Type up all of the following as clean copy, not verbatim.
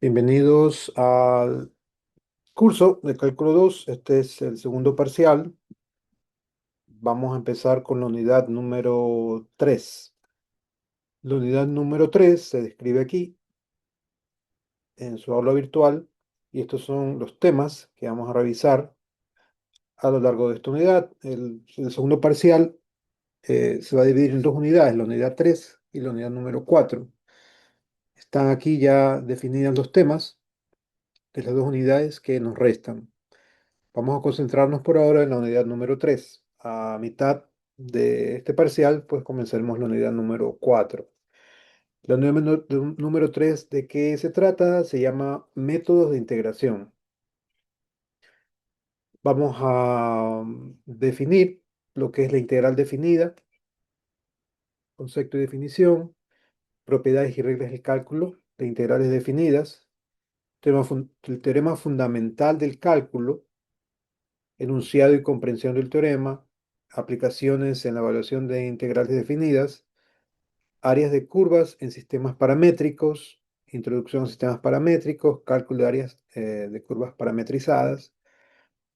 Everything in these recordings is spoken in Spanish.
Bienvenidos al curso de Cálculo 2. Este es el segundo parcial. Vamos a empezar con la unidad número 3. La unidad número 3 se describe aquí en su aula virtual y estos son los temas que vamos a revisar a lo largo de esta unidad. El segundo parcial se va a dividir en dos unidades, la unidad 3 y la unidad número 4. Están aquí ya definidos los temas de las dos unidades que nos restan. Vamos a concentrarnos por ahora en la unidad número 3. A mitad de este parcial, pues comenzaremos la unidad número 4. La unidad número 3, ¿de qué se trata? Se llama métodos de integración. Vamos a definir lo que es la integral definida, concepto y definición, propiedades y reglas del cálculo de integrales definidas, el teorema fundamental del cálculo, enunciado y comprensión del teorema, aplicaciones en la evaluación de integrales definidas, áreas de curvas en sistemas paramétricos, introducción a sistemas paramétricos, cálculo de áreas de curvas parametrizadas,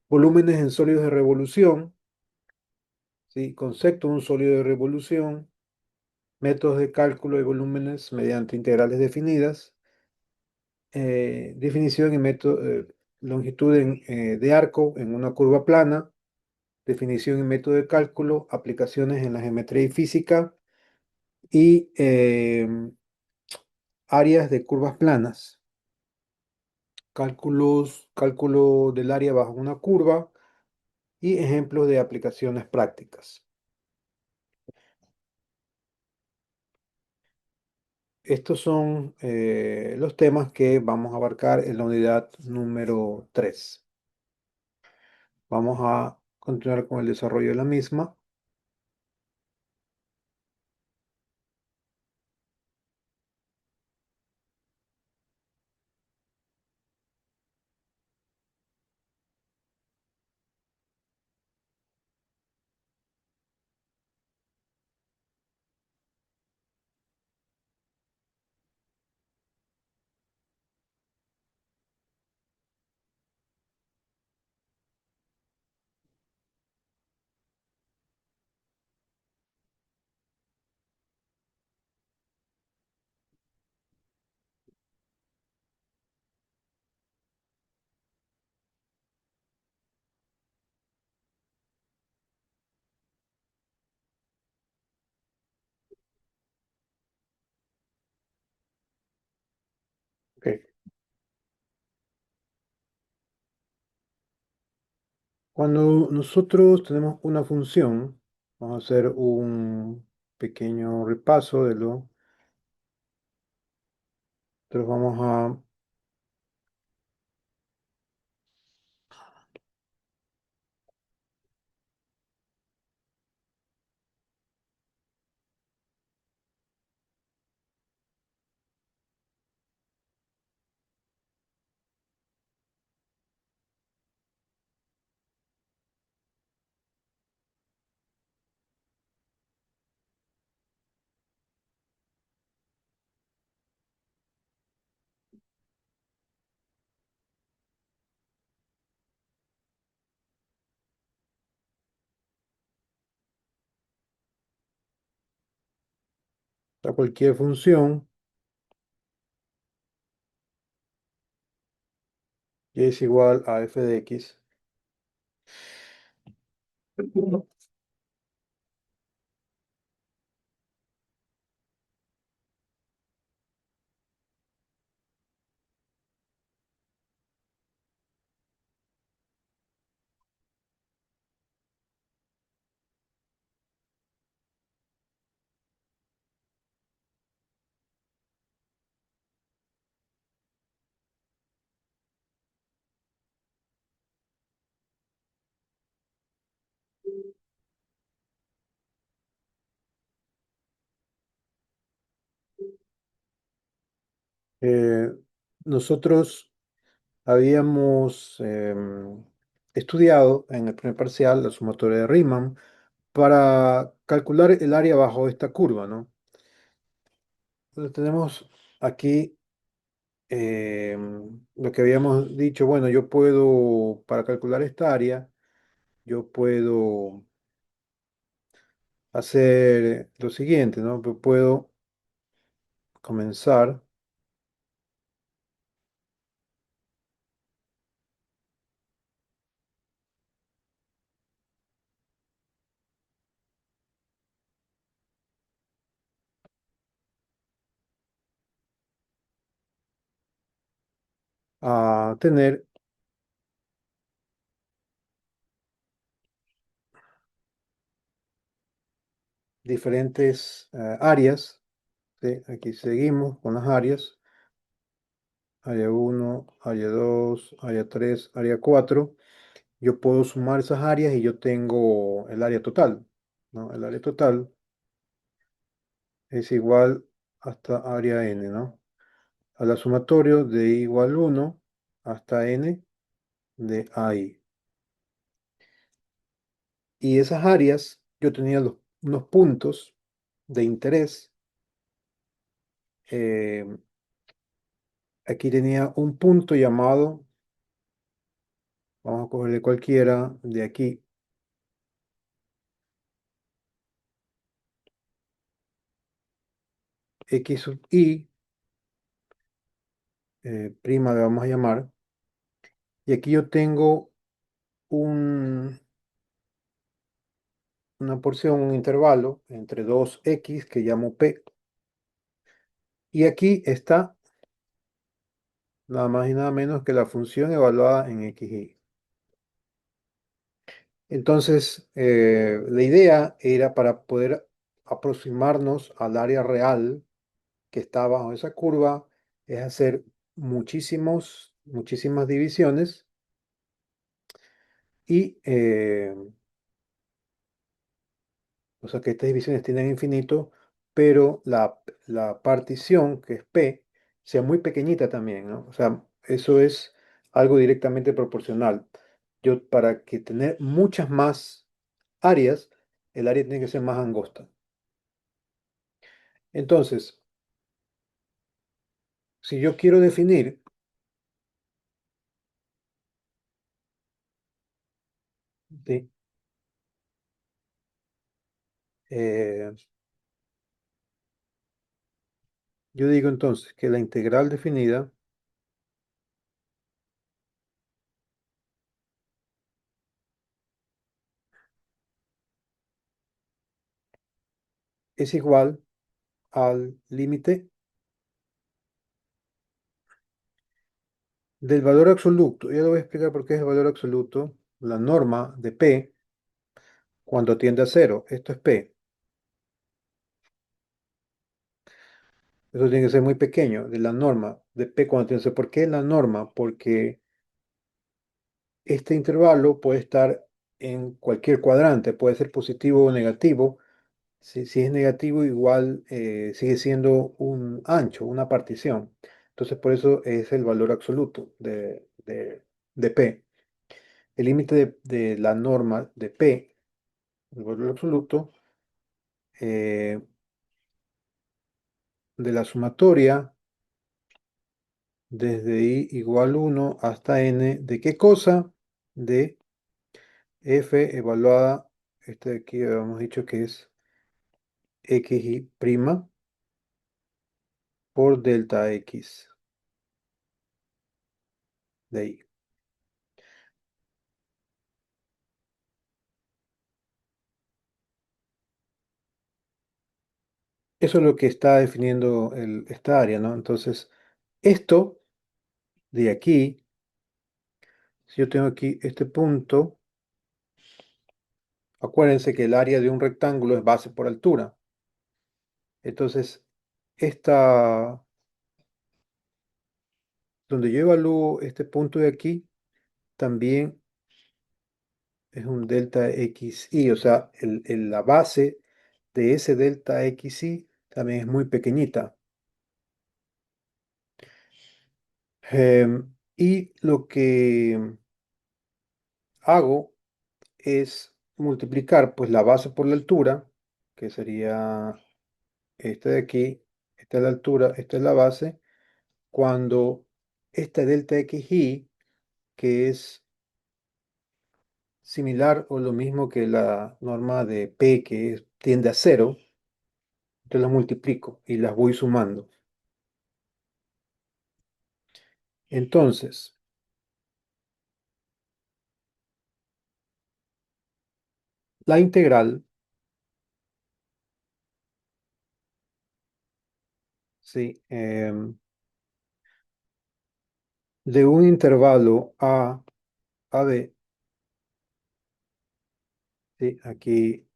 volúmenes en sólidos de revolución, ¿sí? Concepto de un sólido de revolución, métodos de cálculo de volúmenes mediante integrales definidas, definición y método, longitud de arco en una curva plana, definición y método de cálculo, aplicaciones en la geometría y física y áreas de curvas planas, cálculo del área bajo una curva y ejemplos de aplicaciones prácticas. Estos son los temas que vamos a abarcar en la unidad número 3. Vamos a continuar con el desarrollo de la misma. Ok. Cuando nosotros tenemos una función, vamos a hacer un pequeño repaso de lo. Entonces vamos a cualquier función y es igual a f de x. Eh, Nosotros habíamos estudiado en el primer parcial la sumatoria de Riemann para calcular el área bajo esta curva, ¿no? Entonces tenemos aquí lo que habíamos dicho, bueno, yo puedo, para calcular esta área, yo puedo hacer lo siguiente, ¿no? Puedo comenzar a tener diferentes áreas, ¿sí? Aquí seguimos con las áreas, área uno, área 2, área 3, área 4. Yo puedo sumar esas áreas y yo tengo el área total, ¿no? El área total es igual hasta área n, ¿no? A la sumatorio de igual 1 hasta n de AI. Y esas áreas, yo tenía unos puntos de interés. eh, Aquí tenía un punto llamado, vamos a cogerle cualquiera de aquí, x sub i, prima le vamos a llamar. Y aquí yo tengo un, una porción, un intervalo entre dos x que llamo p. Y aquí está nada más y nada menos que la función evaluada en xy. Entonces, la idea era para poder aproximarnos al área real que está bajo esa curva, es hacer muchísimas divisiones y, o sea, que estas divisiones tienen infinito, pero la partición, que es P, sea muy pequeñita también, ¿no? O sea, eso es algo directamente proporcional. Yo, para que tener muchas más áreas, el área tiene que ser más angosta. Entonces, si yo quiero definir, ¿sí? Eh, yo digo entonces que la integral definida es igual al límite del valor absoluto. Ya lo voy a explicar por qué es el valor absoluto. La norma de P cuando tiende a cero. Esto es P. Eso tiene que ser muy pequeño de la norma de P cuando tiende a cero. ¿Por qué la norma? Porque este intervalo puede estar en cualquier cuadrante. Puede ser positivo o negativo. Si es negativo, igual sigue siendo un ancho, una partición. Entonces, por eso es el valor absoluto de P. El límite de la norma de P, el valor absoluto, eh, de la sumatoria desde i igual 1 hasta n, ¿de qué cosa? De f evaluada, este de aquí habíamos dicho que es xy' por delta x de i. Eso es lo que está definiendo esta área, ¿no? Entonces, esto de aquí, si yo tengo aquí este punto, acuérdense que el área de un rectángulo es base por altura. Entonces, esta, donde yo evalúo este punto de aquí, también es un delta xy, o sea, la base de ese delta xy también es muy pequeñita. Y lo que hago es multiplicar pues la base por la altura, que sería este de aquí, esta es la altura, esta es la base, cuando esta delta xy, que es similar o lo mismo que la norma de P, tiende a cero, yo las multiplico y las voy sumando. Entonces, la integral, ¿sí? De un intervalo a b, ¿sí? Aquí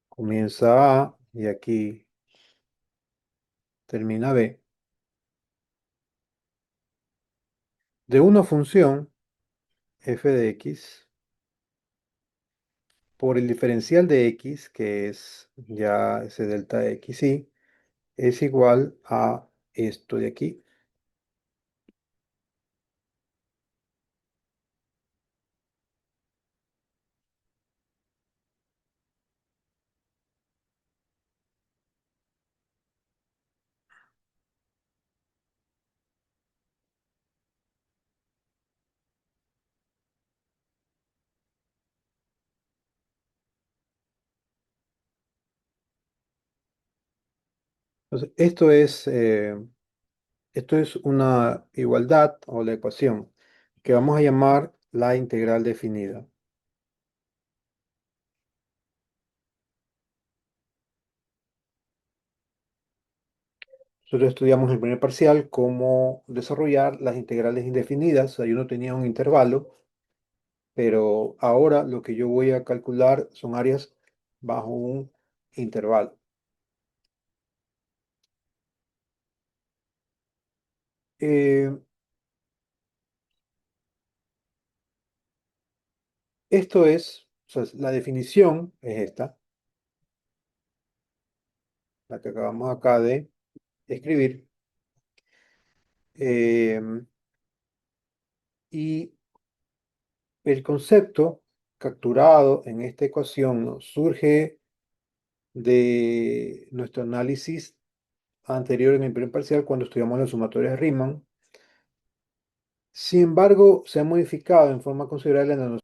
comienza a y aquí termina b, de una función f de x por el diferencial de x, que es ya ese delta xy, es igual a esto de aquí. Entonces, esto es una igualdad o la ecuación que vamos a llamar la integral definida. Nosotros estudiamos en el primer parcial cómo desarrollar las integrales indefinidas. Ahí uno tenía un intervalo, pero ahora lo que yo voy a calcular son áreas bajo un intervalo. Eh, Esto es, o sea, la definición es esta, la que acabamos acá de escribir. Eh, y el concepto capturado en esta ecuación, ¿no?, surge de nuestro análisis anterior en el primer parcial cuando estudiamos las sumatorias de Riemann. Sin embargo, se ha modificado en forma considerable la noción.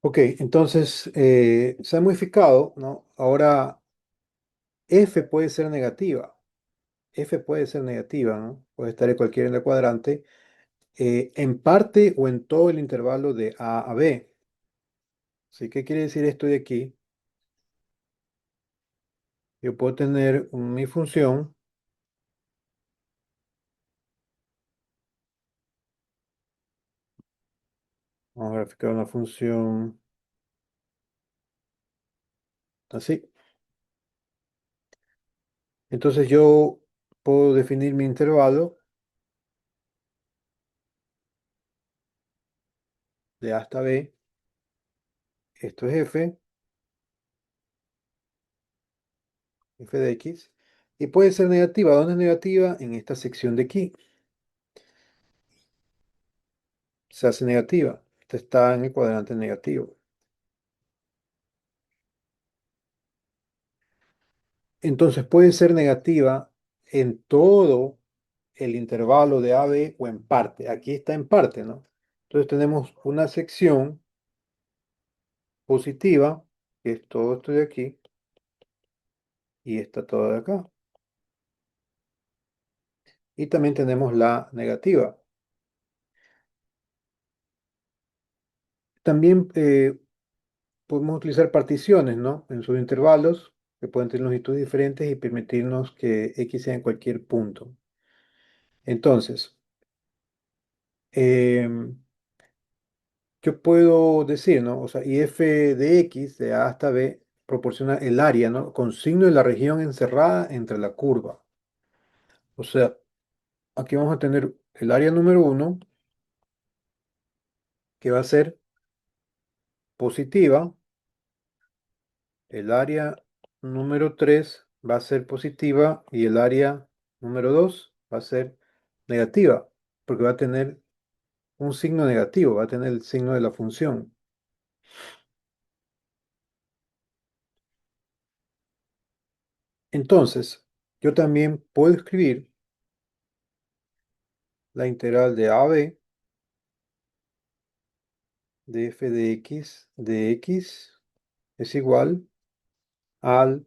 Ok, entonces se ha modificado, ¿no? Ahora f puede ser negativa. F puede ser negativa, ¿no? Puede estar en cualquiera en el cuadrante, en parte o en todo el intervalo de A a B. ¿Sí? ¿Qué quiere decir esto de aquí? Yo puedo tener mi función, vamos a graficar una función así. Entonces yo puedo definir mi intervalo de A hasta B. Esto es f de x, y puede ser negativa. ¿Dónde es negativa? En esta sección de aquí. Se hace negativa. Esta está en el cuadrante negativo. Entonces puede ser negativa en todo el intervalo de AB o en parte. Aquí está en parte, ¿no? Entonces tenemos una sección positiva, que es todo esto de aquí, y está todo de acá. Y también tenemos la negativa. También podemos utilizar particiones, ¿no? En sus intervalos, que pueden tener longitudes diferentes y permitirnos que X sea en cualquier punto. Entonces, em, yo puedo decir, ¿no? O sea, y f de x, de A hasta B, proporciona el área, ¿no? Con signo de la región encerrada entre la curva. O sea, aquí vamos a tener el área número 1, que va a ser positiva. El área número 3 va a ser positiva y el área número 2 va a ser negativa, porque va a tener un signo negativo, va a tener el signo de la función. Entonces, yo también puedo escribir la integral de AB de f de x es igual al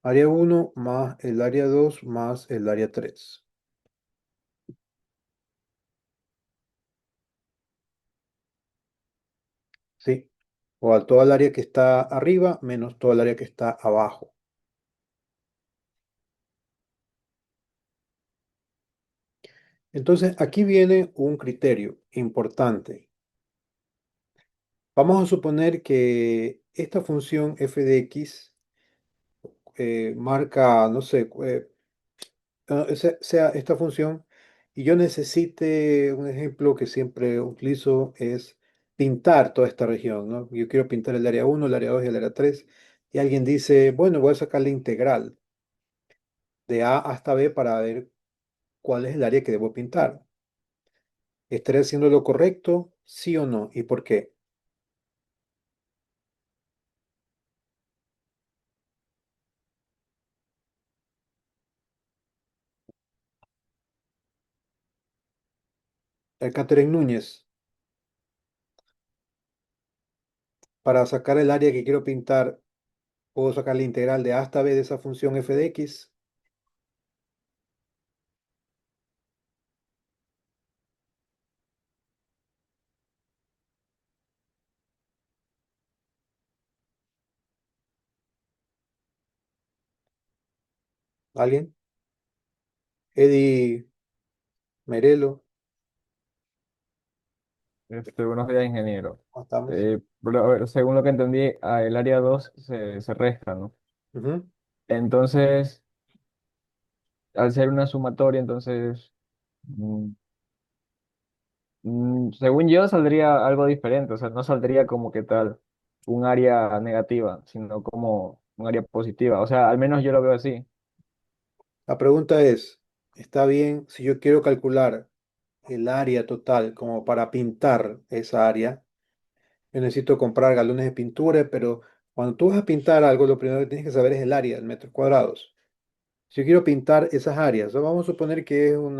área 1 más el área 2 más el área 3. ¿Sí? O a toda el área que está arriba menos toda el área que está abajo. Entonces, aquí viene un criterio importante. Vamos a suponer que esta función f de x marca, no sé, sea esta función, y yo necesite, un ejemplo que siempre utilizo es pintar toda esta región, ¿no? Yo quiero pintar el área 1, el área 2 y el área 3, y alguien dice, bueno, voy a sacar la integral de A hasta B para ver cuál es el área que debo pintar. ¿Estaré haciendo lo correcto? ¿Sí o no? ¿Y por qué? Catherine Núñez, para sacar el área que quiero pintar, puedo sacar la integral de A hasta B de esa función f de x. ¿Alguien? Eddie Merelo, Buenos días, ingeniero. ¿cómo estamos? Pero, a ver, según lo que entendí, el área 2 se resta, ¿no? Ujú. Entonces, al ser una sumatoria, entonces, mm, según yo, saldría algo diferente. O sea, no saldría como que tal un área negativa, sino como un área positiva. O sea, al menos yo lo veo así. La pregunta es, ¿está bien si yo quiero calcular el área total como para pintar esa área? Yo necesito comprar galones de pintura, pero cuando tú vas a pintar algo, lo primero que tienes que saber es el área, el metros cuadrados. Si yo quiero pintar esas áreas, ¿no? Vamos a suponer que es un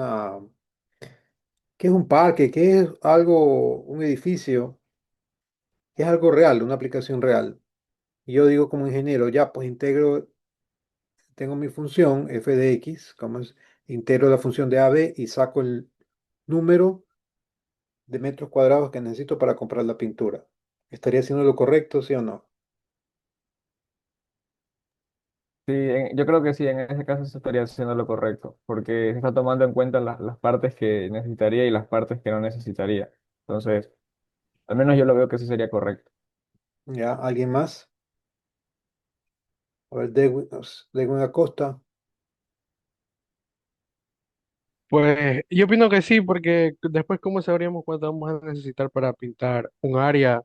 parque, que es algo, un edificio, que es algo real, una aplicación real. Y yo digo como ingeniero, ya, pues integro, tengo mi función f de x, integro la función de AB y saco el número de metros cuadrados que necesito para comprar la pintura. ¿Estaría haciendo lo correcto, sí o no? Sí, yo creo que sí, en ese caso se estaría haciendo lo correcto, porque se está tomando en cuenta las partes que necesitaría y las partes que no necesitaría. Entonces, al menos yo lo veo que sí sería correcto. ¿Ya? ¿Alguien más? A ver, Dewin Acosta. Pues yo opino que sí, porque después cómo sabríamos cuánto vamos a necesitar para pintar un área.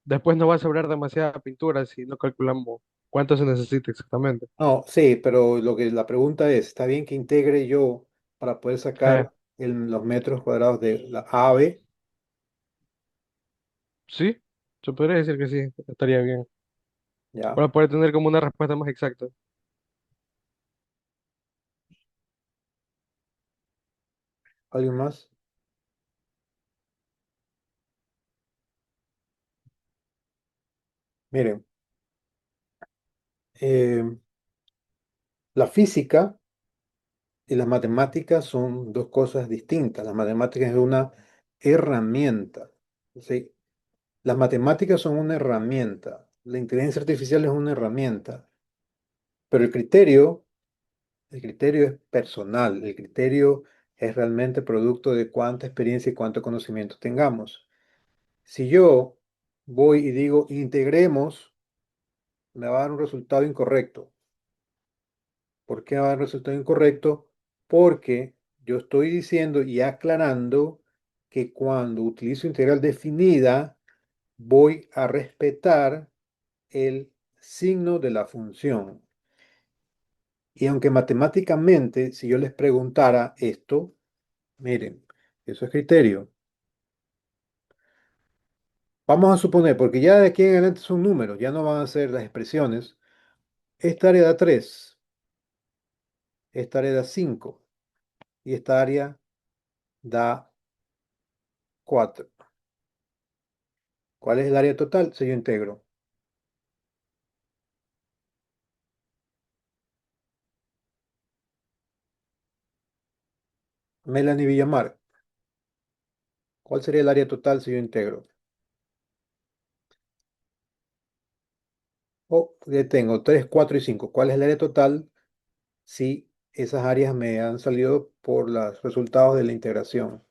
Después no va a sobrar demasiada pintura si no calculamos cuánto se necesita exactamente. No, sí, pero lo que la pregunta es, ¿está bien que integre yo para poder Eh, sacar los metros cuadrados de la AVE? sí, se podría decir que sí, estaría bien. ¿Ya? Para poder tener como una respuesta más exacta. ¿Alguien más? Miren, eh, la física y las matemáticas son dos cosas distintas. Las matemáticas es una herramienta, ¿sí? Las matemáticas son una herramienta. La inteligencia artificial es una herramienta. Pero el criterio es personal. El criterio es realmente producto de cuánta experiencia y cuánto conocimiento tengamos. Si yo voy y digo integremos, me va a dar un resultado incorrecto. ¿Por qué va a dar un resultado incorrecto? Porque yo estoy diciendo y aclarando que cuando utilizo integral definida, voy a respetar el signo de la función. Y aunque matemáticamente, si yo les preguntara esto, miren, Eso es criterio. Vamos a suponer, porque ya de aquí en adelante son números, ya no van a ser las expresiones. Esta área da 3, esta área da 5 y esta área da 4. ¿Cuál es el área total? Si yo integro. Melanie Villamar, ¿cuál sería el área total si yo integro? O ya tengo 3, 4 y 5. ¿Cuál es el área total si esas áreas me han salido por los resultados de la integración?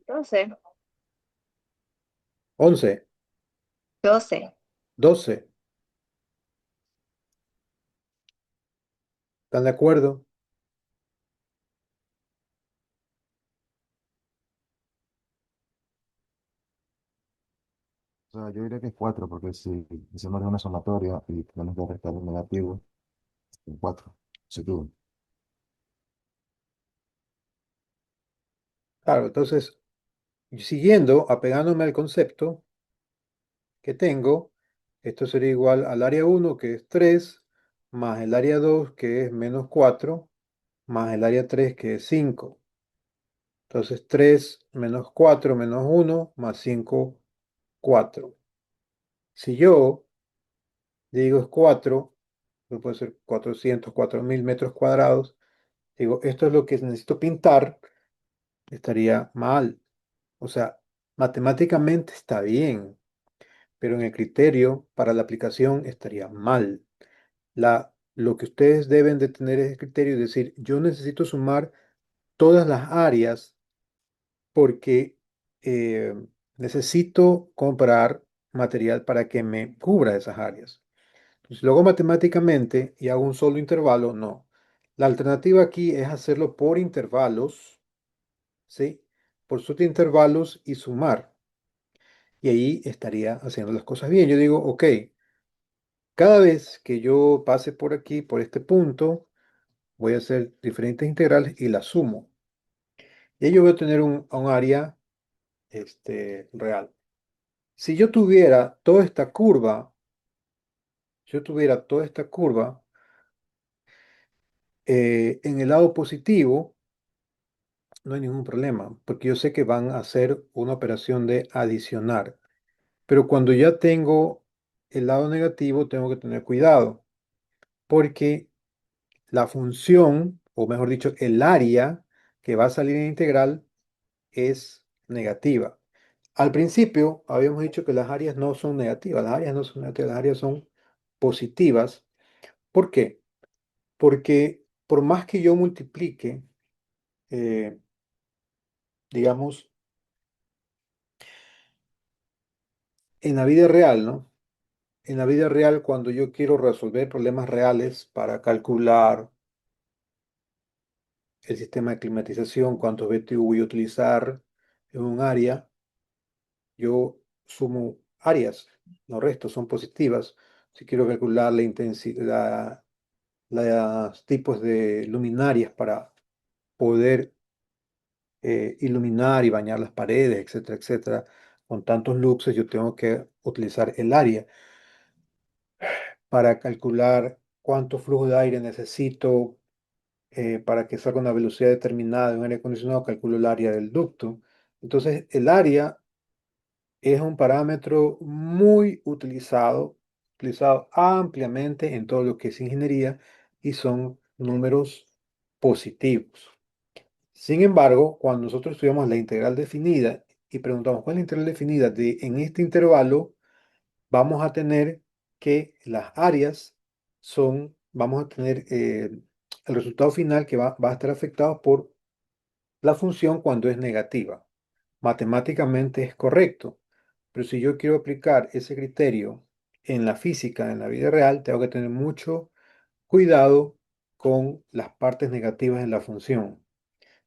12, 11, 12. 12. ¿Están de acuerdo? O sea, yo diría que es 4, porque si hicimos una sumatoria y tenemos que restar un negativo, en 4. Se tuvo. Claro, entonces, siguiendo, apegándome al concepto que tengo, esto sería igual al área 1, que es 3, más el área 2, que es menos 4, más el área 3, que es 5. Entonces, 3 menos 4 menos 1 más 5, 4. Si yo digo es 4, no puede ser 400, 4000 metros cuadrados, digo, esto es lo que necesito pintar, estaría mal. O sea, matemáticamente está bien, pero en el criterio para la aplicación estaría mal. Lo que ustedes deben de tener es el criterio de decir, yo necesito sumar todas las áreas porque eh, necesito comprar material para que me cubra esas áreas. Entonces, luego matemáticamente y hago un solo intervalo, no. La alternativa aquí es hacerlo por intervalos, ¿sí? Por subintervalos y sumar. Y ahí estaría haciendo las cosas bien. Yo digo, ok, cada vez que yo pase por aquí, por este punto, voy a hacer diferentes integrales y las sumo. Y ahí yo voy a tener un área real. Si yo tuviera toda esta curva, si yo tuviera toda esta curva en el lado positivo, no hay ningún problema, porque yo sé que van a hacer una operación de adicionar. Pero cuando ya tengo el lado negativo, tengo que tener cuidado, porque la función, o mejor dicho, el área que va a salir en integral es negativa. Al principio habíamos dicho que las áreas no son negativas, las áreas no son negativas, las áreas son positivas. ¿Por qué? Porque por más que yo multiplique, eh, digamos, en la vida real, ¿no? En la vida real, cuando yo quiero resolver problemas reales para calcular el sistema de climatización, cuántos BTU voy a utilizar en un área, yo sumo áreas, los restos son positivas. Si quiero calcular la intensidad, los tipos de luminarias para poder iluminar y bañar las paredes, etcétera, etcétera, con tantos luxes, yo tengo que utilizar el área para calcular cuánto flujo de aire necesito para que salga a una velocidad determinada de un aire acondicionado, calculo el área del ducto. Entonces, el área es un parámetro muy utilizado ampliamente en todo lo que es ingeniería y son números positivos. Sin embargo, cuando nosotros estudiamos la integral definida y preguntamos cuál es la integral definida de en este intervalo, vamos a tener que las áreas vamos a tener el resultado final que va a estar afectado por la función cuando es negativa. Matemáticamente es correcto, pero si yo quiero aplicar ese criterio en la física, en la vida real, tengo que tener mucho cuidado con las partes negativas en la función,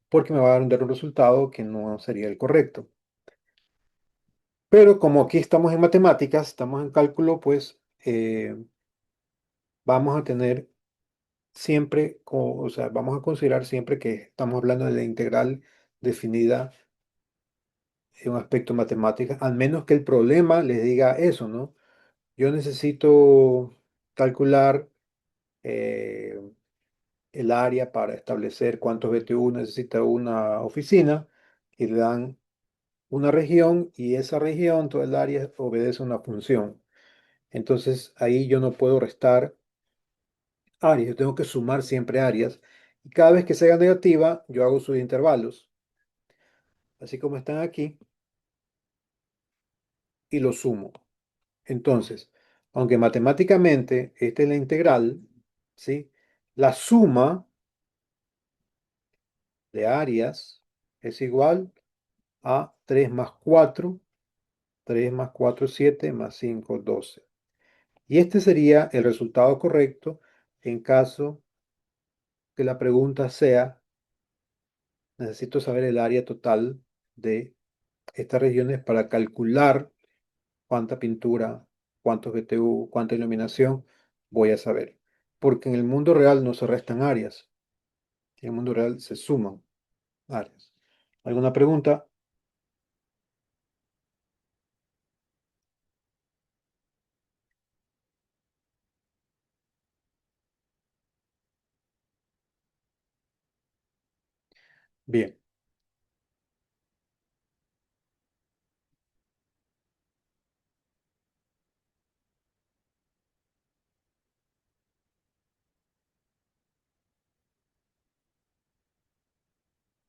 porque me va a dar un resultado que no sería el correcto. Pero como aquí estamos en matemáticas, estamos en cálculo, pues vamos a tener siempre, o sea, vamos a considerar siempre que estamos hablando de la integral definida en un aspecto matemático, al menos que el problema les diga eso, ¿no? Yo necesito calcular eh, el área para establecer cuántos BTU necesita una oficina y le dan una región y esa región, toda el área obedece a una función. Entonces ahí yo no puedo restar áreas, yo tengo que sumar siempre áreas y cada vez que sea negativa yo hago sus intervalos, así como están aquí y los sumo. Entonces, aunque matemáticamente esta es la integral, ¿sí? La suma de áreas es igual a 3 más 4, 3 más 4 7 más 5 12. Y este sería el resultado correcto en caso que la pregunta sea, necesito saber el área total de estas regiones para calcular cuánta pintura, cuántos BTU, cuánta iluminación voy a saber. Porque en el mundo real no se restan áreas, en el mundo real se suman áreas. ¿Alguna pregunta? Bien.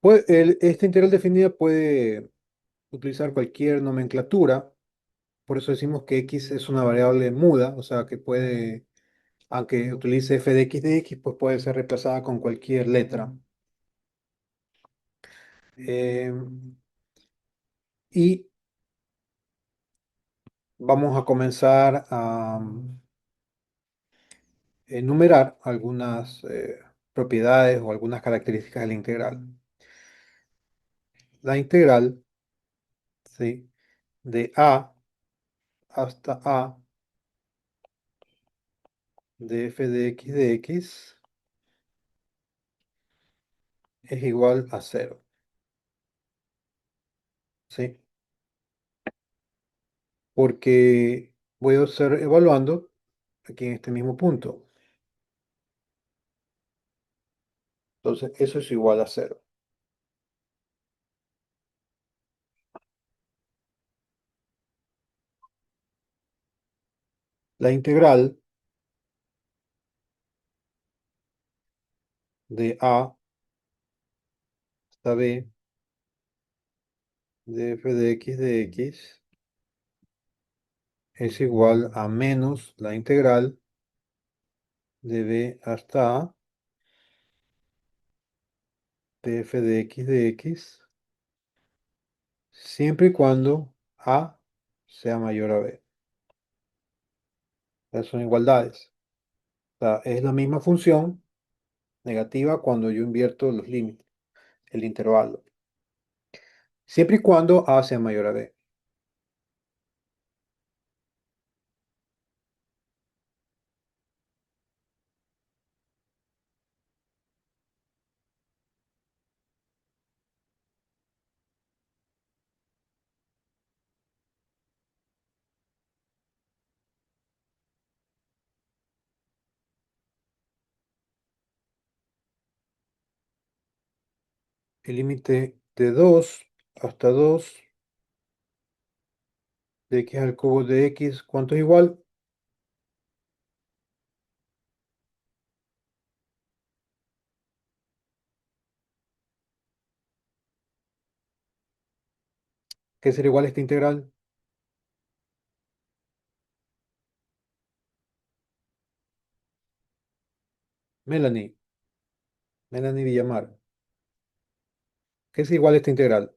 Esta integral definida puede utilizar cualquier nomenclatura, por eso decimos que x es una variable muda, o sea que puede, aunque utilice f de x, pues puede ser reemplazada con cualquier letra. Eh, y vamos a comenzar a enumerar algunas propiedades o algunas características de la integral. La integral, ¿sí? De a hasta a de f de x es igual a cero, ¿sí? Porque voy a estar evaluando aquí en este mismo punto. Entonces, eso es igual a cero. La integral de a hasta b de f de x es igual a menos la integral de b hasta a de f de x, siempre y cuando a sea mayor a b. Esas son igualdades. O sea, es la misma función negativa cuando yo invierto los límites, el intervalo. Siempre y cuando a sea mayor a b. El límite de 2 hasta 2 de x al cubo de x, ¿cuánto es igual? ¿Qué será igual a esta integral? Melanie, Melanie Villamar. ¿Qué es igual a esta integral?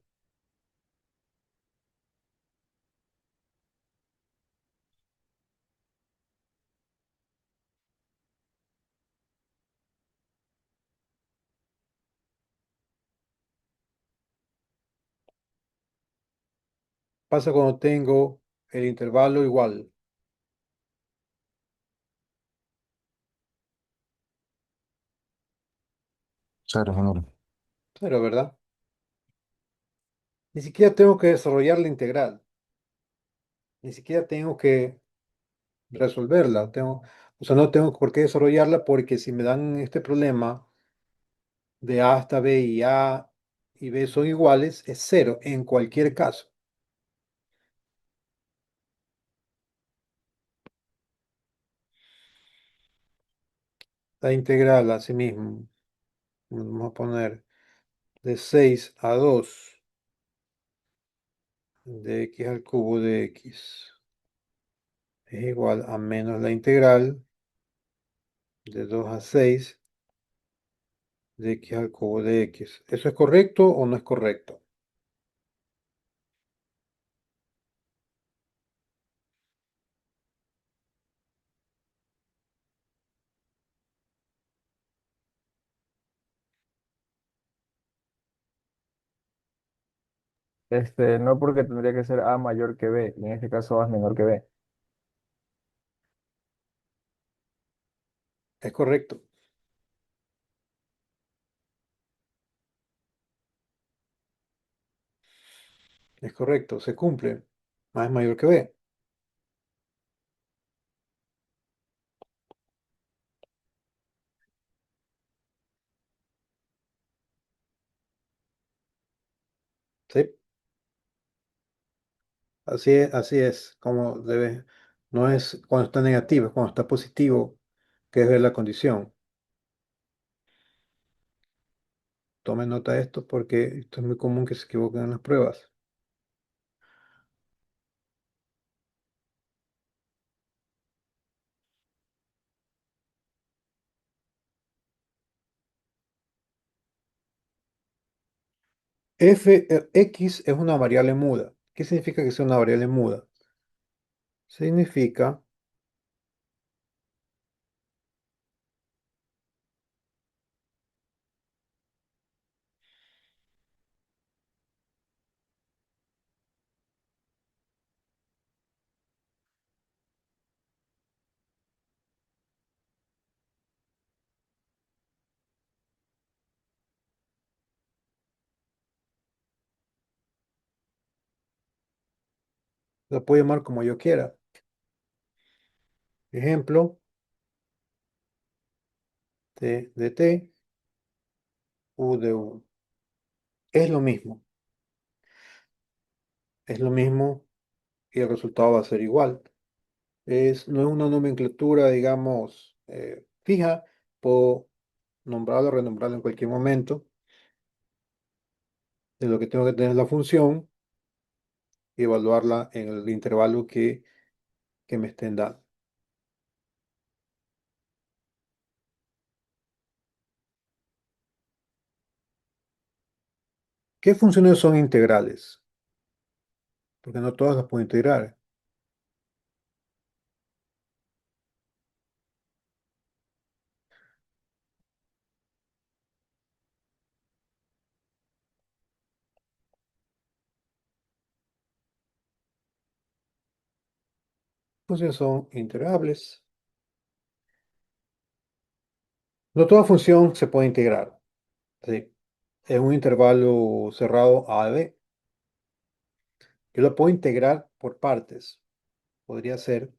Pasa cuando tengo el intervalo igual. Cero, ingeniero. Cero, ¿verdad? Ni siquiera tengo que desarrollar la integral. Ni siquiera tengo que resolverla. O sea, no tengo por qué desarrollarla porque si me dan este problema de A hasta B y A y B son iguales, es cero en cualquier caso. La integral, asimismo, vamos a poner de 6 a 2 de x al cubo de x es igual a menos la integral de 2 a 6 de x al cubo de x. ¿Eso es correcto o no es correcto? No porque tendría que ser A mayor que B, y en este caso A es menor que B. Es correcto, es correcto, se cumple. A es mayor que B. ¿Sí? Así es, como debe. No es cuando está negativo, es cuando está positivo, que es ver la condición. Tome nota de esto porque esto es muy común que se equivoquen en las pruebas. X es una variable muda. ¿Qué significa que sea una variable muda? Significa, la puedo llamar como yo quiera. Ejemplo, T de T, U de U. Es lo mismo, es lo mismo y el resultado va a ser igual. No es una nomenclatura, digamos, fija, puedo nombrarlo, renombrarlo en cualquier momento. De lo que tengo que tener es la función y evaluarla en el intervalo que me estén dando. ¿Qué funciones son integrales? Porque no todas las puedo integrar. Funciones son integrables. No toda función se puede integrar. ¿Sí? En un intervalo cerrado A de B. Yo lo puedo integrar por partes. Podría ser,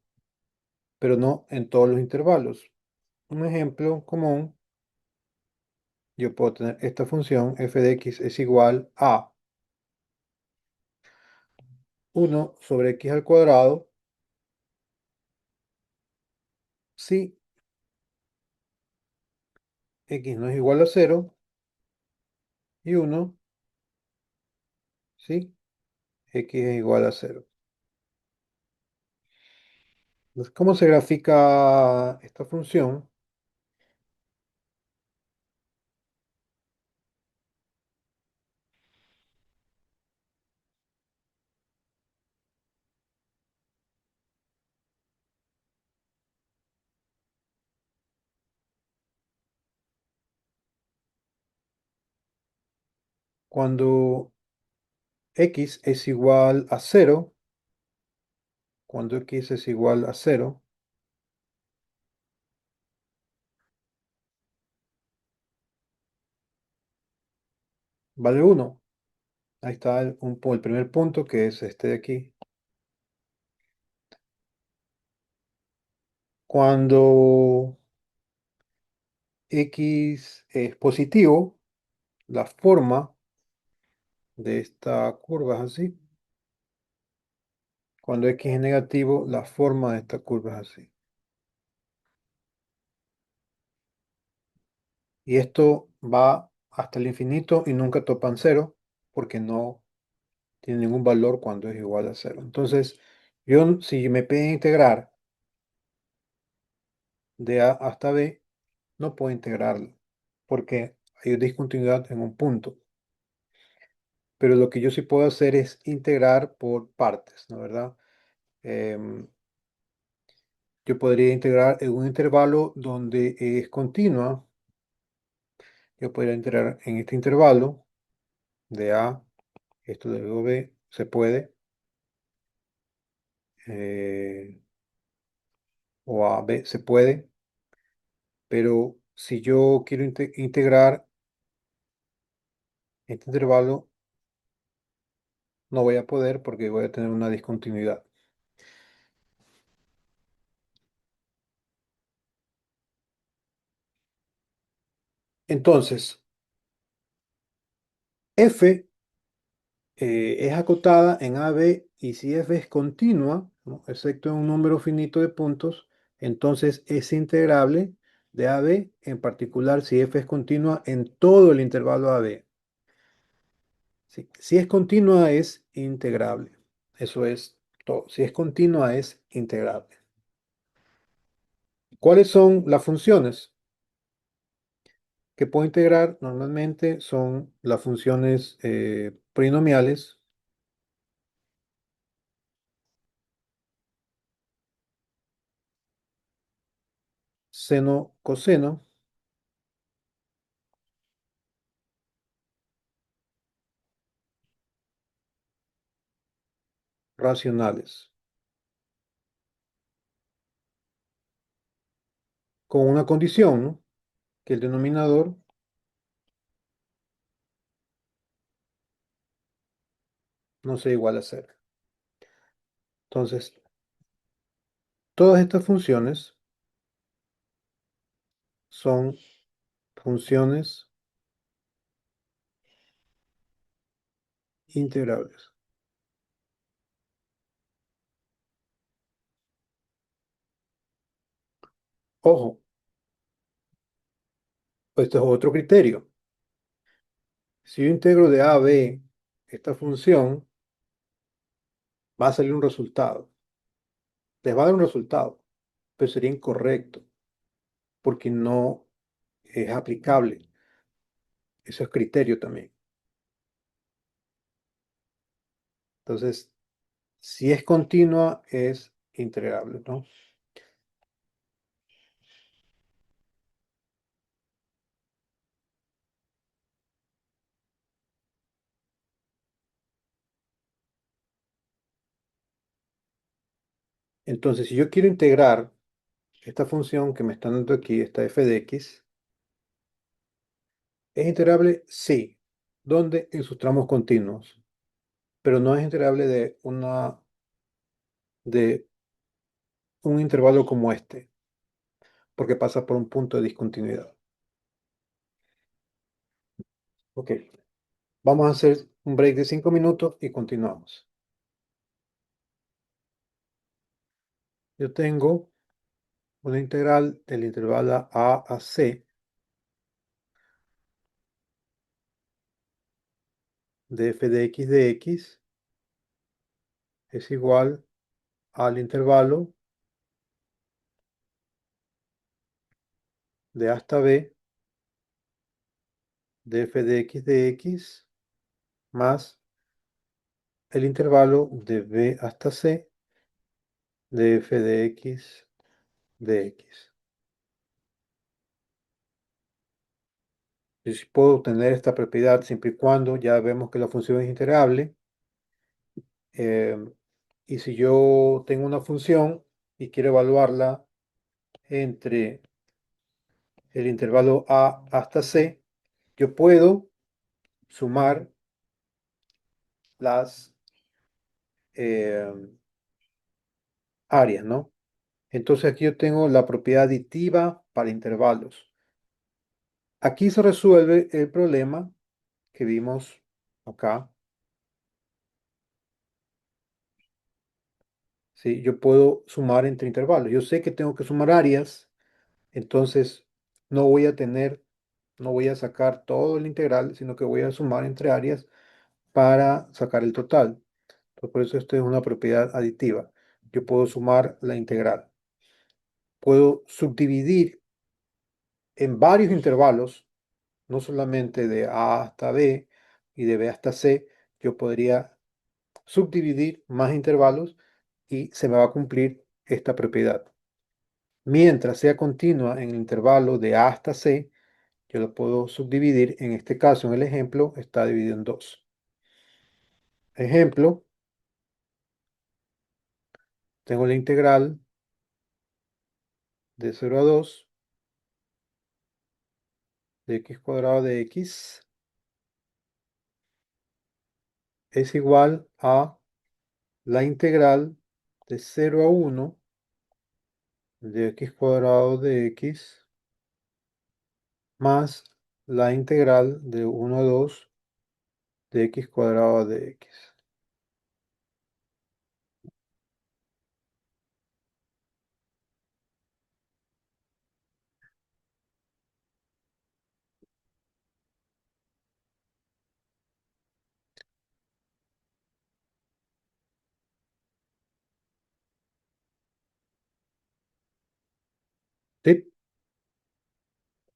pero no en todos los intervalos. Un ejemplo común, yo puedo tener esta función f de x es igual a 1 sobre x² si x no es igual a 0 y 1 si x es igual a 0. Entonces, ¿cómo se grafica esta función? Cuando x es igual a 0, cuando x es igual a 0, vale 1. Ahí está el primer punto, que es este de aquí. Cuando x es positivo, la forma de esta curva es así. Cuando x es negativo, la forma de esta curva es así. Y esto va hasta el infinito y nunca topan cero, porque no tiene ningún valor cuando es igual a cero. Entonces, yo si me piden integrar de a hasta b, no puedo integrarlo, porque hay discontinuidad en un punto. Pero lo que yo sí puedo hacer es integrar por partes, ¿no? ¿Verdad? Em, yo podría integrar en un intervalo donde es continua. Yo podría integrar en este intervalo de a, esto de b, se puede, o a b se puede, pero si yo quiero integrar este intervalo, no voy a poder porque voy a tener una discontinuidad. Entonces, f es acotada en AB y si f es continua, ¿no? Excepto en un número finito de puntos, entonces es integrable de AB, en particular si f es continua en todo el intervalo AB. Si es continua es integrable. Eso es todo. Si es continua es integrable. ¿Cuáles son las funciones que puedo integrar? Normalmente son las funciones polinomiales, seno, coseno, racionales, con una condición, ¿no? Que el denominador no sea igual a cero. Entonces, todas estas funciones son funciones integrables. Ojo, esto es otro criterio. Si yo integro de a a b esta función, va a salir un resultado. Les va a dar un resultado, pero sería incorrecto porque no es aplicable. Eso es criterio también. Entonces, si es continua, es integrable, ¿no? Entonces, si yo quiero integrar esta función que me están dando aquí, esta f de x, ¿es integrable? Sí. ¿Dónde? En sus tramos continuos. Pero no es integrable de un intervalo como este, porque pasa por un punto de discontinuidad. Ok, vamos a hacer un break de 5 minutos y continuamos. Yo tengo una integral del intervalo a c de f de x es igual al intervalo de a hasta b de f de x más el intervalo de b hasta c de f de x. Yo sí puedo obtener esta propiedad siempre y cuando ya vemos que la función es integrable. Y si yo tengo una función y quiero evaluarla entre el intervalo a hasta c, yo puedo sumar las eh, áreas, ¿no? Entonces aquí yo tengo la propiedad aditiva para intervalos. Aquí se resuelve el problema que vimos acá. ¿Sí? Yo puedo sumar entre intervalos. Yo sé que tengo que sumar áreas, entonces no voy a tener, no voy a sacar todo el integral, sino que voy a sumar entre áreas para sacar el total. Entonces, por eso esto es una propiedad aditiva. Yo puedo sumar la integral. Puedo subdividir en varios intervalos, no solamente de A hasta B y de B hasta C. Yo podría subdividir más intervalos y se me va a cumplir esta propiedad. Mientras sea continua en el intervalo de A hasta C, yo lo puedo subdividir. En este caso, en el ejemplo, está dividido en dos. Ejemplo, tengo la integral de 0 a 2 de x cuadrado de x es igual a la integral de 0 a 1 de x cuadrado de x más la integral de 1 a 2 de x cuadrado de x. ¿Sí?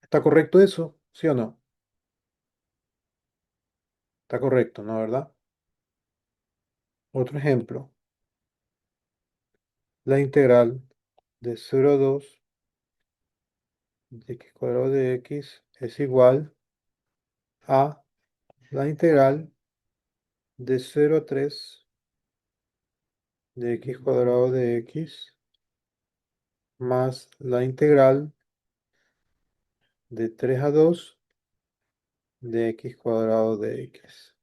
¿Está correcto eso? ¿Sí o no? Está correcto, ¿no? ¿Verdad? Otro ejemplo, la integral de 0 a 2 de x cuadrado de x es igual a la integral de 0 a 3 de x cuadrado de x más la integral de 3 a 2 de x cuadrado de x.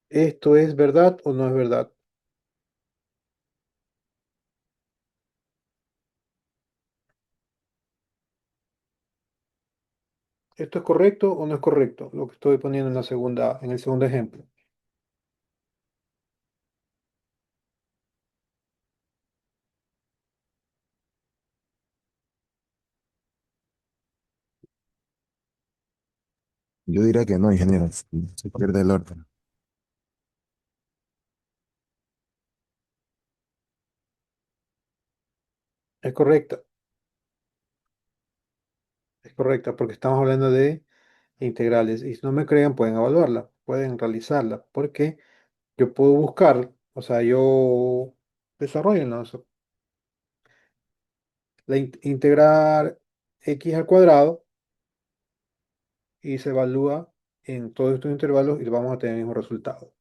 ¿Esto es verdad o no es verdad? ¿Esto es correcto o no es correcto? Lo que estoy poniendo en la segunda, en el segundo ejemplo. Yo diría que no, ingeniero. Se pierde el orden. Es correcta, es correcta, porque estamos hablando de integrales. Y si no me creen, pueden evaluarla, pueden realizarla, porque yo puedo buscar, o sea, yo desarrollo, ¿no? Integrar x al cuadrado y se evalúa en todos estos intervalos y vamos a tener el mismo resultado.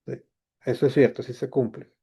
¿Sí? Eso es cierto, sí se cumple.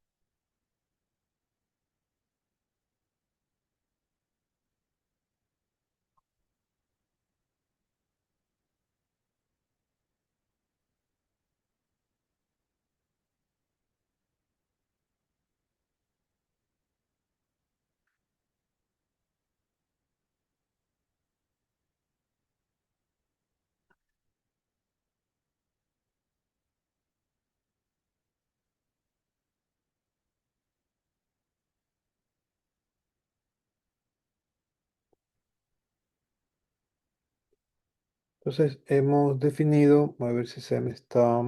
Entonces hemos definido, a ver si se me está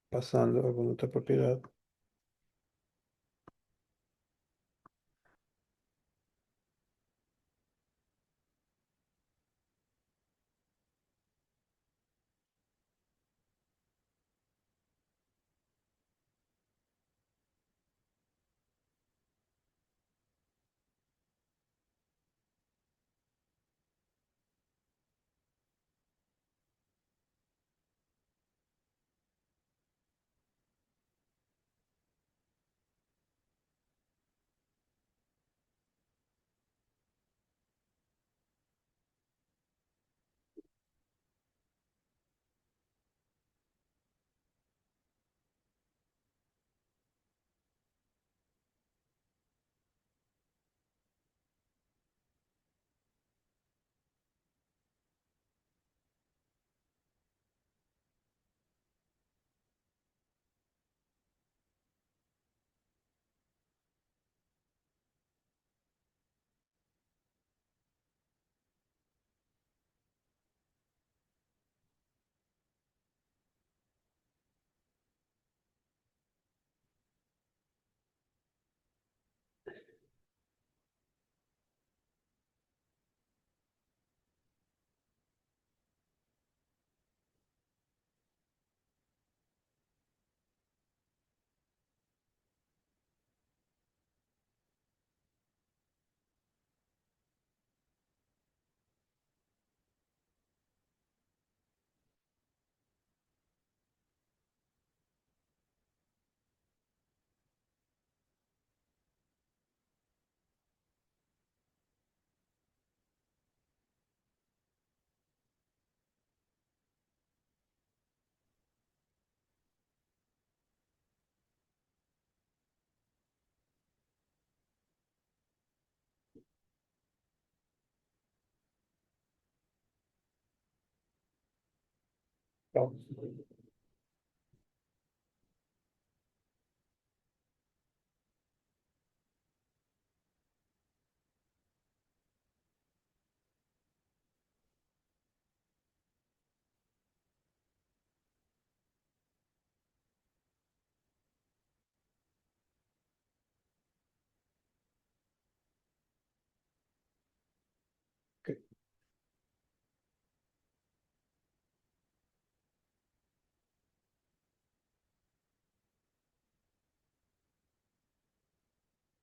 pasando alguna otra propiedad. Ok,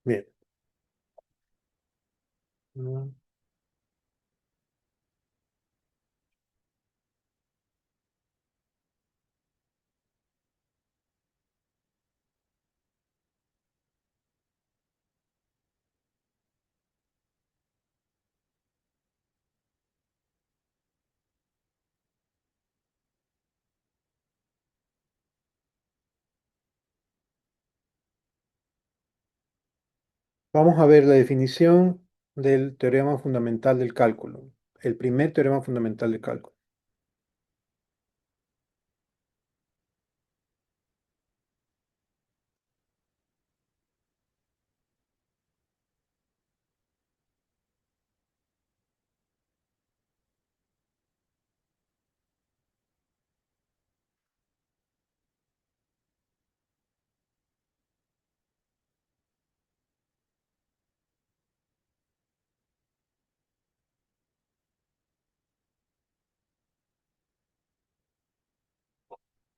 bien. Mm, Vamos a ver la definición del teorema fundamental del cálculo. El primer teorema fundamental del cálculo.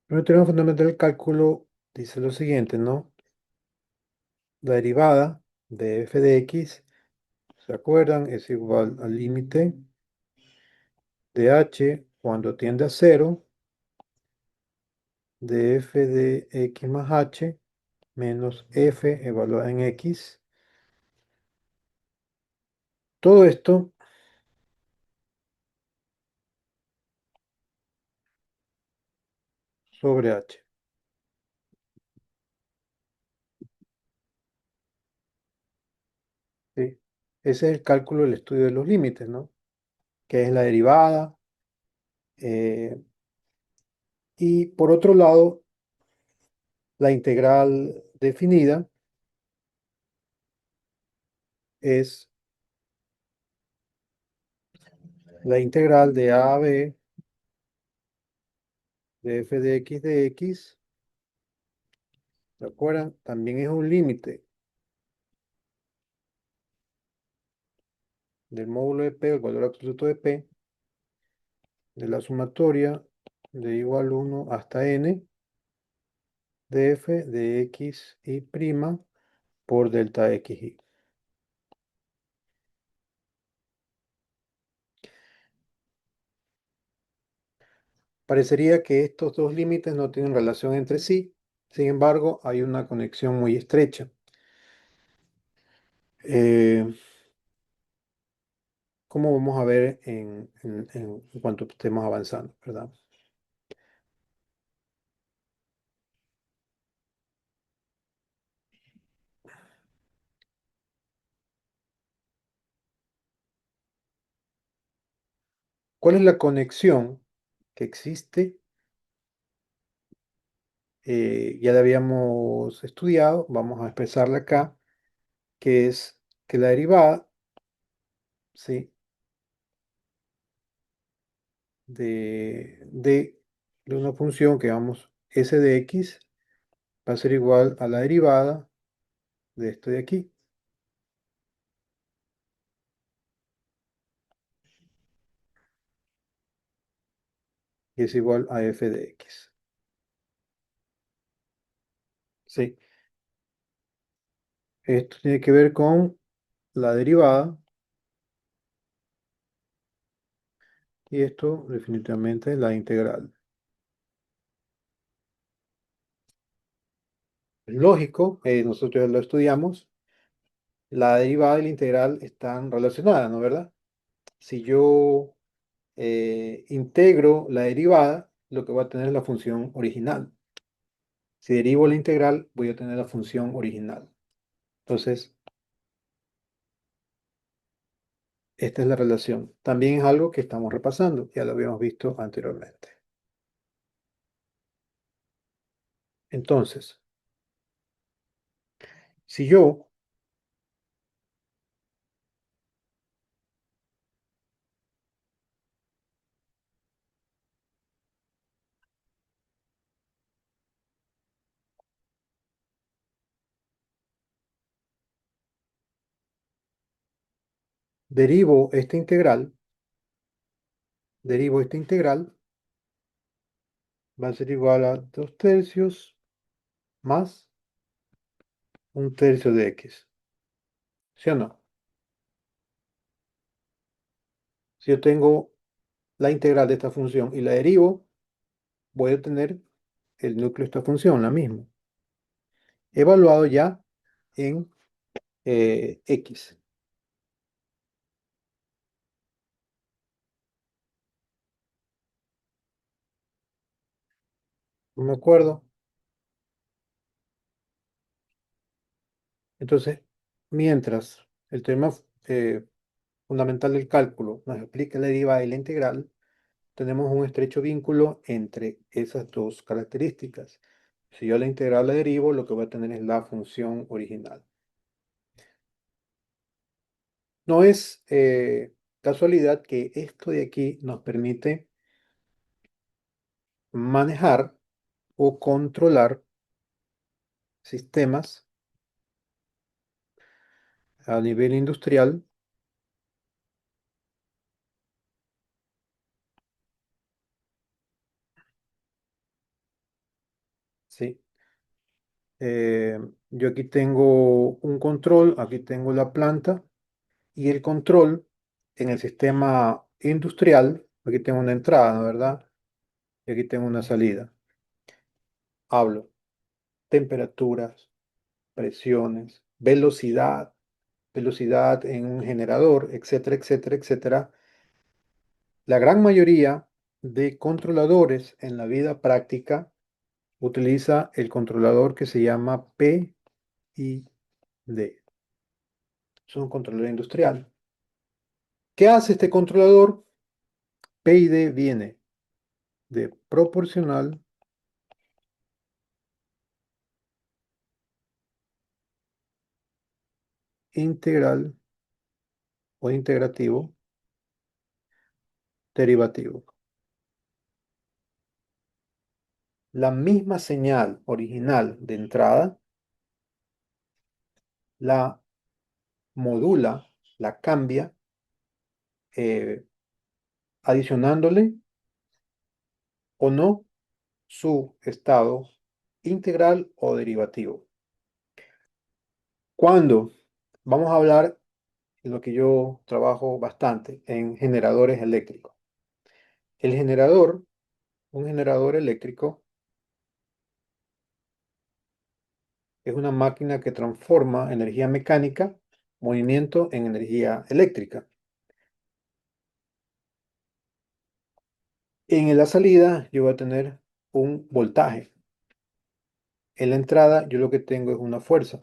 El primer teorema fundamental del cálculo dice lo siguiente, ¿no? La derivada de f de x, ¿se acuerdan? Es igual al límite de h cuando tiende a cero de f de x más h menos f evaluada en x. Todo esto sobre h. ¿Sí? Ese es el cálculo del estudio de los límites, ¿no? Que es la derivada. Y por otro lado, la integral definida es la integral de a a b de f de x, ¿de acuerdo? También es un límite del módulo de p, el valor absoluto de p, de la sumatoria de igual 1 hasta n de f de x y prima por delta xy. Parecería que estos dos límites no tienen relación entre sí, sin embargo, hay una conexión muy estrecha. Eh, como vamos a ver en cuanto estemos avanzando, ¿verdad? ¿Cuál es la conexión que existe? Ya la habíamos estudiado, vamos a expresarla acá, que es que la derivada, ¿sí? de una función que llamamos s de x va a ser igual a la derivada de esto de aquí, que es igual a f de x. ¿Sí? Esto tiene que ver con la derivada y esto definitivamente la integral. Lógico, nosotros ya lo estudiamos, la derivada y la integral están relacionadas, ¿no? ¿Verdad? Si yo integro la derivada, lo que voy a tener es la función original. Si derivo la integral, voy a tener la función original. Entonces, esta es la relación. También es algo que estamos repasando, ya lo habíamos visto anteriormente. Entonces, si yo derivo esta integral, va a ser igual a 2 tercios más un tercio de x. ¿Sí o no? Si yo tengo la integral de esta función y la derivo, voy a obtener el núcleo de esta función, la misma, evaluado ya en x. ¿No me acuerdo? Entonces, mientras el tema fundamental del cálculo nos explica la derivada y la integral, tenemos un estrecho vínculo entre esas dos características. Si yo la integral la derivo, lo que voy a tener es la función original. No es casualidad que esto de aquí nos permite manejar o controlar sistemas a nivel industrial, ¿sí? Yo aquí tengo un control, aquí tengo la planta y el control en el sistema industrial, aquí tengo una entrada, ¿no? ¿Verdad? Y aquí tengo una salida. Hablo temperaturas, presiones, velocidad en un generador, etcétera, etcétera, etcétera. La gran mayoría de controladores en la vida práctica utiliza el controlador que se llama PID. Es un controlador industrial. ¿Qué hace este controlador? PID viene de proporcional, integral o integrativo, derivativo. La misma señal original de entrada la modula, la cambia, eh, adicionándole o no su estado integral o derivativo. Cuando vamos a hablar de lo que yo trabajo bastante en generadores eléctricos. El generador, un generador eléctrico, es una máquina que transforma energía mecánica, movimiento en energía eléctrica. En la salida yo voy a tener un voltaje. En la entrada yo lo que tengo es una fuerza.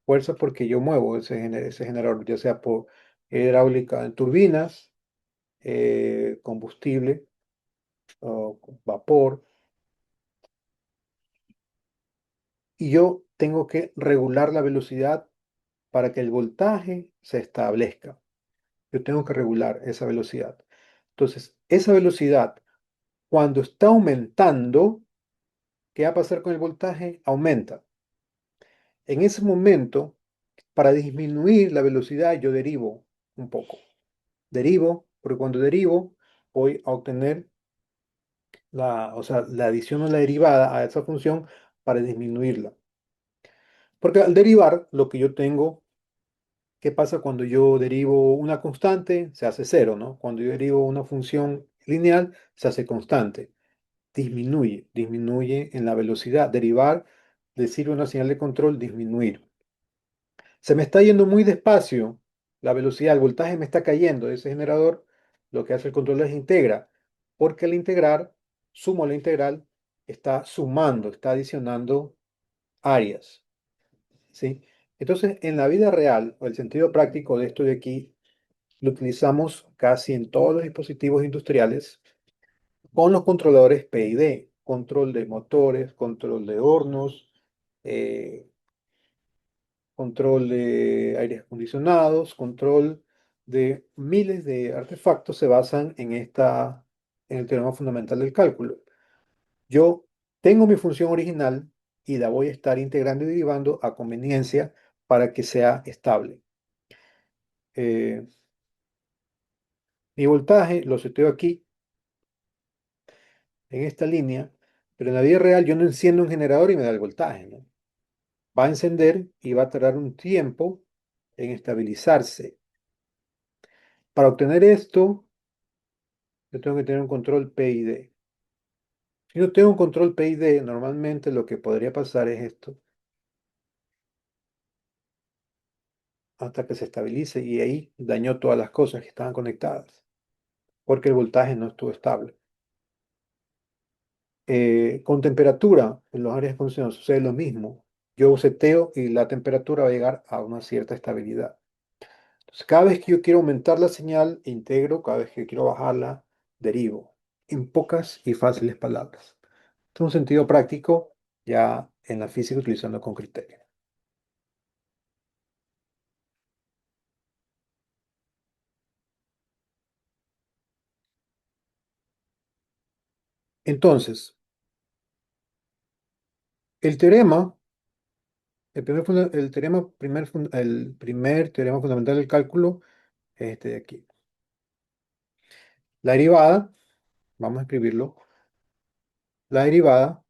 Fuerza porque yo muevo ese generador, ya sea por hidráulica en turbinas, combustible o vapor. Y yo tengo que regular la velocidad para que el voltaje se establezca. Yo tengo que regular esa velocidad. Entonces, esa velocidad, cuando está aumentando, ¿qué va a pasar con el voltaje? Aumenta. En ese momento, para disminuir la velocidad, yo derivo un poco. Derivo, porque cuando derivo, voy a obtener o sea, la adición o la derivada a esa función para disminuirla. Porque al derivar, lo que yo tengo, ¿qué pasa cuando yo derivo una constante? Se hace cero, ¿no? Cuando yo derivo una función lineal, se hace constante. Disminuye en la velocidad. Derivar le sirve una señal de control, disminuir. Se me está yendo muy despacio la velocidad, el voltaje me está cayendo de ese generador. Lo que hace el controlador es integra, porque al integrar, sumo la integral, está sumando, está adicionando áreas, ¿sí? Entonces, en la vida real, o el sentido práctico de esto de aquí, lo utilizamos casi en todos los dispositivos industriales con los controladores PID. control de motores, control de hornos, eh, control de aires acondicionados, control de miles de artefactos se basan en el teorema fundamental del cálculo. Yo tengo mi función original y la voy a estar integrando y derivando a conveniencia para que sea estable. Eh, Mi voltaje lo seteo aquí, en esta línea, pero en la vida real yo no enciendo un generador y me da el voltaje, ¿no? Va a encender y va a tardar un tiempo en estabilizarse. Para obtener esto, yo tengo que tener un control P I D. Si no tengo un control P I D, normalmente lo que podría pasar es esto, hasta que se estabilice y ahí dañó todas las cosas que estaban conectadas, porque el voltaje no estuvo estable. Con temperatura, en los áreas de función sucede lo mismo. Yo seteo y la temperatura va a llegar a una cierta estabilidad. Entonces, cada vez que yo quiero aumentar la señal, integro, cada vez que quiero bajarla, derivo, en pocas y fáciles palabras. Esto es un sentido práctico ya en la física utilizando con criterio. Entonces, el teorema, el primer teorema fundamental del cálculo es este de aquí. La derivada, vamos a escribirlo, la derivada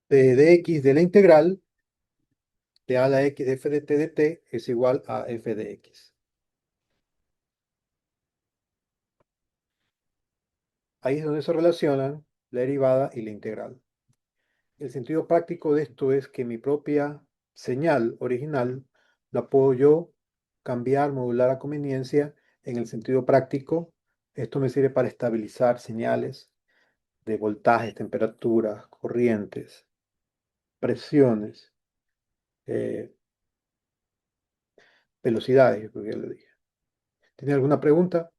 de dx de la integral de a a la x de f de t de t es igual a f de x. Ahí es donde se relacionan la derivada y la integral. El sentido práctico de esto es que mi propia señal original la puedo yo cambiar, modular a conveniencia. En el sentido práctico, esto me sirve para estabilizar señales de voltajes, temperaturas, corrientes, presiones, eh, velocidades, yo creo que ya lo dije. ¿Tiene alguna pregunta?